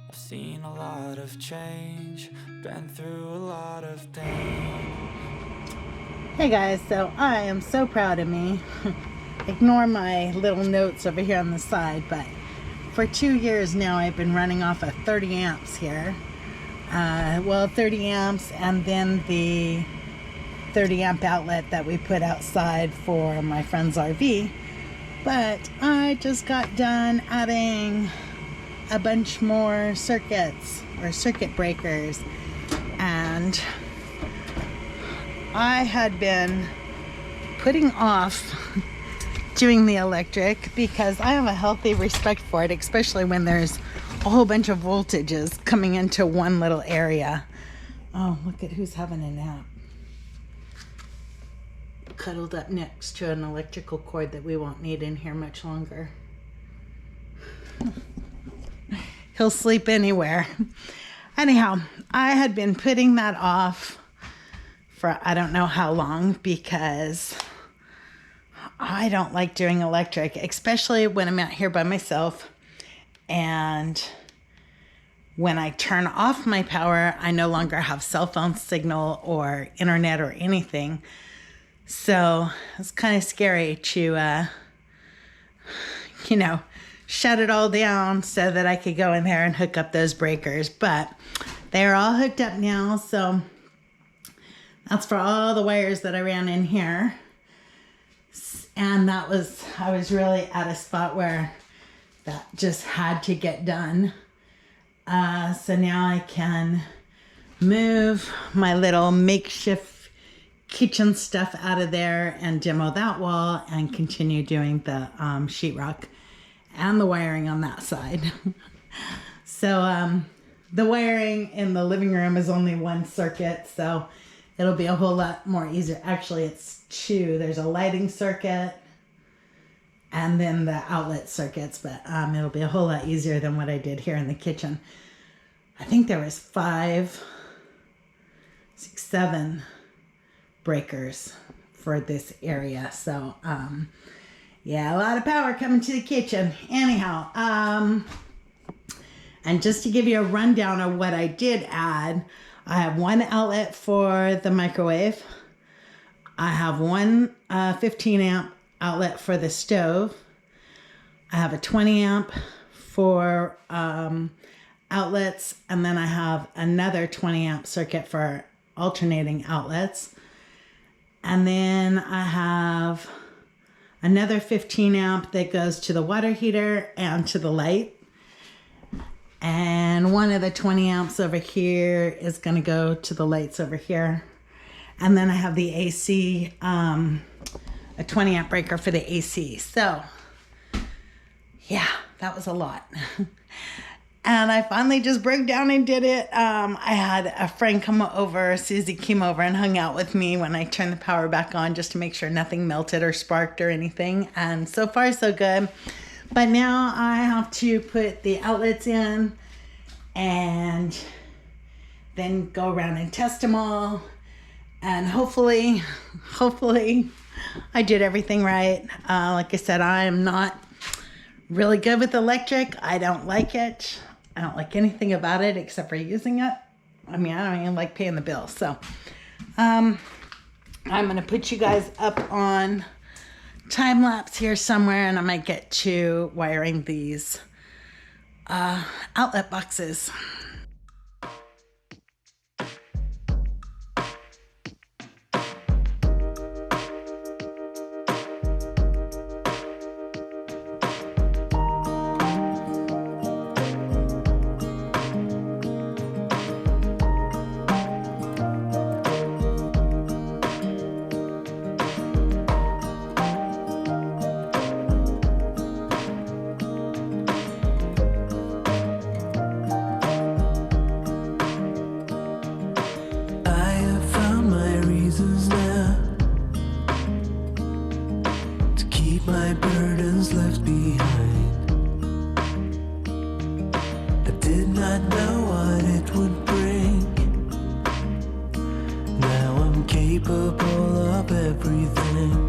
I've seen a lot of change, been through a lot of pain. Hey guys, so I am so proud of me. Ignore my little notes over here on the side, but for 2 years now I've been running off of 30 amps here. 30 amps and then the 30 amp outlet that we put outside for my friend's RV. But I just got done adding a bunch more circuits or circuit breakers, and I had been putting off doing the electric because I have a healthy respect for it, especially when there's a whole bunch of voltages coming into one little area. Oh, look at who's having a nap. Cuddled up next to an electrical cord that we won't need in here much longer. He'll sleep anywhere. Anyhow, I had been putting that off for I don't know how long because I don't like doing electric, especially when I'm out here by myself. And when I turn off my power, I no longer have cell phone signal or internet or anything. So it's kind of scary to, shut it all down so that I could go in there and hook up those breakers. But they're all hooked up now, so that's for all the wires that I ran in here. And I was really at a spot where that just had to get done. So now I can move my little makeshift kitchen stuff out of there and demo that wall and continue doing the sheetrock and the wiring on that side. So the wiring in the living room is only one circuit, so it'll be a whole lot more easier. Actually, it's two. There's a lighting circuit and then the outlet circuits, but it'll be a whole lot easier than what I did here in the kitchen. I think there was 7 breakers for this area. So, yeah, a lot of power coming to the kitchen. Anyhow, and just to give you a rundown of what I did add, I have one outlet for the microwave. I have one 15 amp outlet for the stove. I have a 20 amp for outlets, and then I have another 20 amp circuit for alternating outlets. And then I have another 15 amp that goes to the water heater and to the light. And one of the 20 amps over here is going to go to the lights over here. And then I have the AC, a 20 amp breaker for the AC. So, yeah, that was a lot. And I finally just broke down and did it. I had a friend come over, Susie came over and hung out with me when I turned the power back on just to make sure nothing melted or sparked or anything. And so far, so good. But now I have to put the outlets in and then go around and test them all. And hopefully, I did everything right. Like I said, I am not really good with electric. I don't like it. I don't like anything about it except for using it. I mean, I don't even like paying the bill. So I'm going to put you guys up on time lapse here somewhere, and I might get to wiring these outlet boxes. My burdens left behind. I did not know what it would bring. Now I'm capable of everything.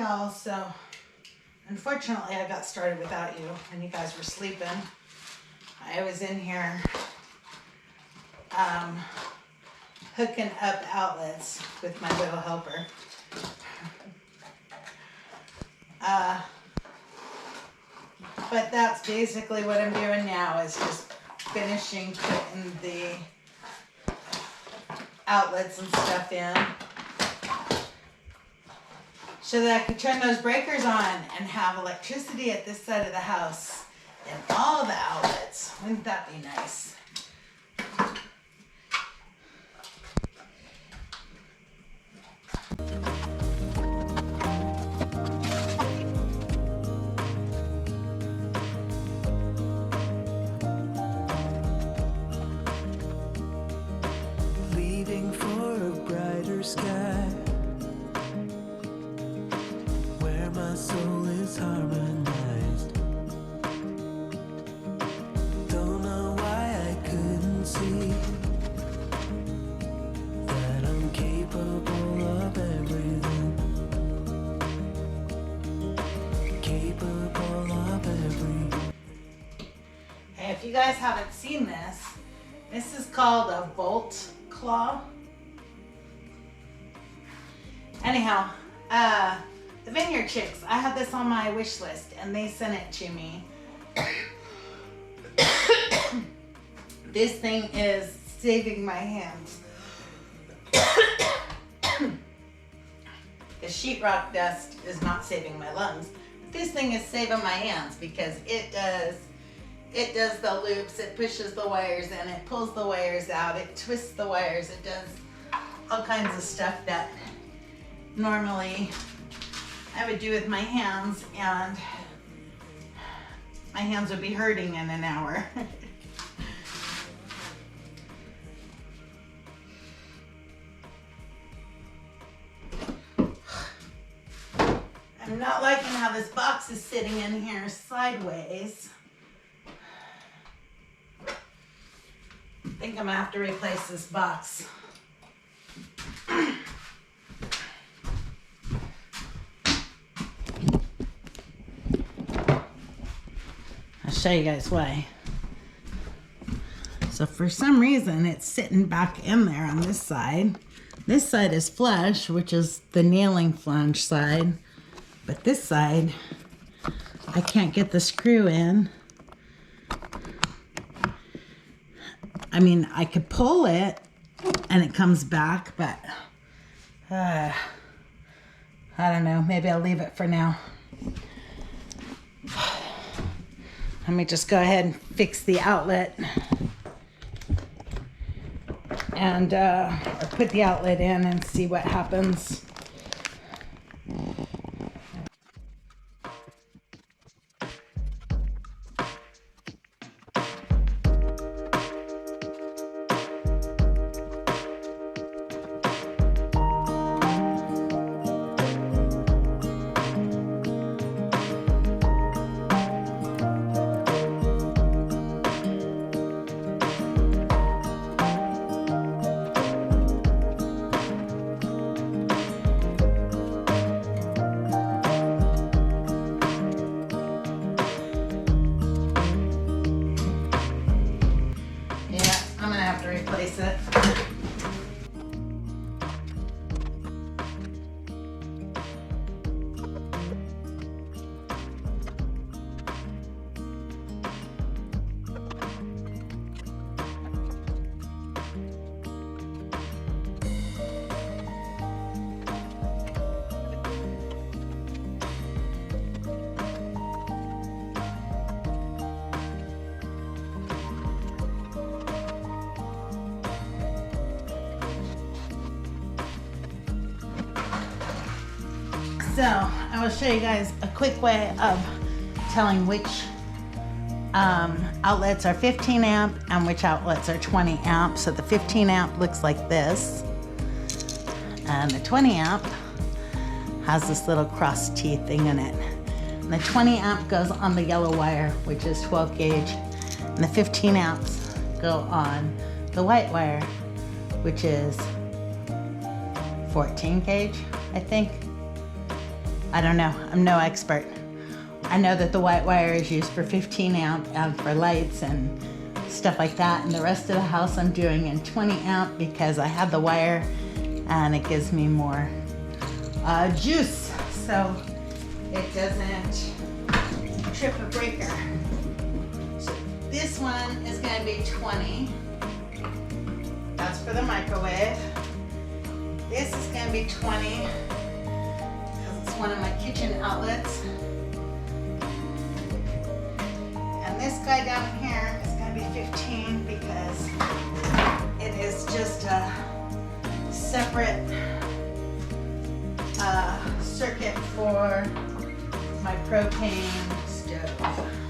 y'all. So unfortunately I got started without you and you guys were sleeping. I was in here hooking up outlets with my little helper. But that's basically what I'm doing now, is just finishing putting the outlets and stuff in so that I could turn those breakers on and have electricity at this side of the house and all the outlets. Wouldn't that be nice? Leaving for a brighter sky, where my soul is harmonized. Don't know why I couldn't see that I'm capable of everything. Capable of everything. Hey, if you guys haven't seen this, this is called a bolt claw. Anyhow, the Vineyard Chicks, I have this on my wish list and they sent it to me. This thing is saving my hands. The sheetrock dust is not saving my lungs. But this thing is saving my hands because it does the loops, it pushes the wires in, it pulls the wires out, it twists the wires, it does all kinds of stuff that normally I would do with my hands, and my hands would be hurting in an hour. I'm not liking how this box is sitting in here sideways. I think I'm gonna have to replace this box. I'll show you guys why. So for some reason it's sitting back in there on this side. This side is flush, which is the nailing flange side. But this side, I can't get the screw in. I mean, I could pull it and it comes back, but I don't know. Maybe I'll leave it for now. Let me just go ahead and fix the outlet and or put the outlet in and see what happens. Replace it. So I will show you guys a quick way of telling which outlets are 15 amp and which outlets are 20 amp. So the 15 amp looks like this, and the 20 amp has this little cross T thing in it. And the 20 amp goes on the yellow wire, which is 12 gauge, and the 15 amps go on the white wire, which is 14 gauge, I think. I don't know. I'm no expert. I know that the white wire is used for 15 amp and for lights and stuff like that. And the rest of the house I'm doing in 20 amp because I have the wire and it gives me more juice. So it doesn't trip a breaker. So this one is going to be 20. That's for the microwave. This is going to be 20 because it's one of my kitchen outlets. And this guy down here is going to be 15 because it is just a separate circuit for my propane stove.